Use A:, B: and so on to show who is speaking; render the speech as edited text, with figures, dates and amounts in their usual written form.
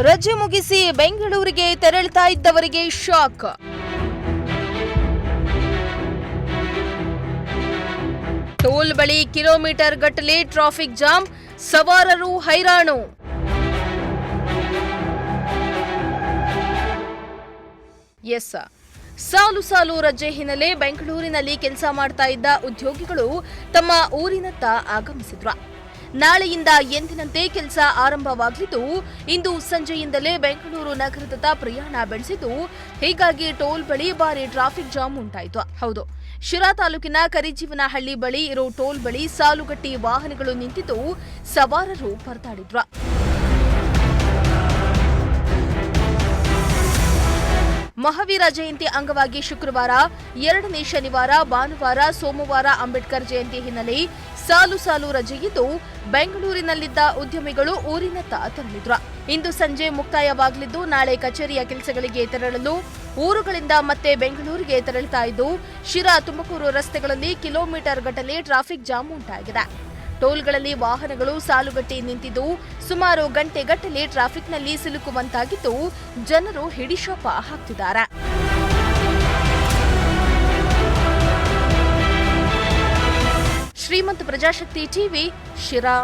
A: ರಜೆ ಮುಗಿಸಿ ಬೆಂಗಳೂರಿಗೆ ತೆರಳುತ್ತಾ ಇದ್ದವರಿಗೆ ಶಾಕ್. ಟೋಲ್ ಬಳಿ ಕಿಲೋಮೀಟರ್ ಗಟ್ಟಲೆ ಟ್ರಾಫಿಕ್ ಜಾಮ್, ಸವಾರರು ಹೈರಾಣು. ಎಸ್, ಸಾಲು ಸಾಲು ರಜೆ ಹಿನ್ನೆಲೆ ಬೆಂಗಳೂರಿನಲ್ಲಿ ಕೆಲಸ ಮಾಡ್ತಾ ಇದ್ದ ಉದ್ಯೋಗಿಗಳು ತಮ್ಮ ಊರಿನತ್ತ ಆಗಮಿಸಿದ್ರು. ನಾಳೆಯಿಂದ ಎಂದಿನಂತೆ ಕೆಲಸ ಆರಂಭವಾಗಲಿದ್ದು, ಇಂದು ಸಂಜೆಯಿಂದಲೇ ಬೆಂಗಳೂರು ನಗರದತ್ತ ಪ್ರಯಾಣ ಬೆಳೆಸಿದ್ದು, ಹೀಗಾಗಿ ಟೋಲ್ ಬಳಿ ಭಾರಿ ಟ್ರಾಫಿಕ್ ಜಾಮ್ ಉಂಟಾಯಿತು. ಹೌದು, ಶಿರಾ ತಾಲೂಕಿನ ಕರಿಜೀವನಹಳ್ಳಿ ಬಳಿ ಇರೋ ಟೋಲ್ ಬಳಿ ಸಾಲುಗಟ್ಟಿ ವಾಹನಗಳು ನಿಂತಿದ್ದು, ಸವಾರರು ಪರದಾಡಿದ್ರು. ಮಹಾವೀರ ಜಯಂತಿ ಅಂಗವಾಗಿ ಶುಕ್ರವಾರ, 2ನೇ ಶನಿವಾರ, ಭಾನುವಾರ, ಸೋಮವಾರ ಅಂಬೇಡ್ಕರ್ ಜಯಂತಿ ಹಿನ್ನೆಲೆ ಸಾಲು ಸಾಲು ರಜೆಯಿದ್ದು, ಬೆಂಗಳೂರಿನಲ್ಲಿದ್ದ ಉದ್ಯಮಿಗಳು ಊರಿನತ್ತ ತೆರಳಿದ್ರು. ಇಂದು ಸಂಜೆ ಮುಕ್ತಾಯವಾಗಲಿದ್ದು, ನಾಳೆ ಕಚೇರಿಯ ಕೆಲಸಗಳಿಗೆ ತೆರಳಲು ಊರುಗಳಿಂದ ಮತ್ತೆ ಬೆಂಗಳೂರಿಗೆ ತೆರಳುತ್ತಾ ಇದ್ದು, ಶಿರಾ ತುಮಕೂರು ರಸ್ತೆಗಳಲ್ಲಿ ಕಿಲೋಮೀಟರ್ ಗಟ್ಟಲೆ ಟ್ರಾಫಿಕ್ ಜಾಮ್ ಉಂಟಾಗಿದೆ. ಟೋಲ್ಗಳಲ್ಲಿ ವಾಹನಗಳು ಸಾಲುಗಟ್ಟಿ ನಿಂತಿದ್ದು, ಸುಮಾರು ಗಂಟೆಗಟ್ಟಲೆ ಟ್ರಾಫಿಕ್ನಲ್ಲಿ ಸಿಲುಕುವಂತಾಗಿದ್ದು, ಜನರು ಹಿಡಿಶಾಪ ಹಾಕ್ತಿದ್ದಾರೆ. ಶ್ರೀಮಂತ ಪ್ರಜಾಶಕ್ತಿ ಟಿವಿ, ಶಿರಾ.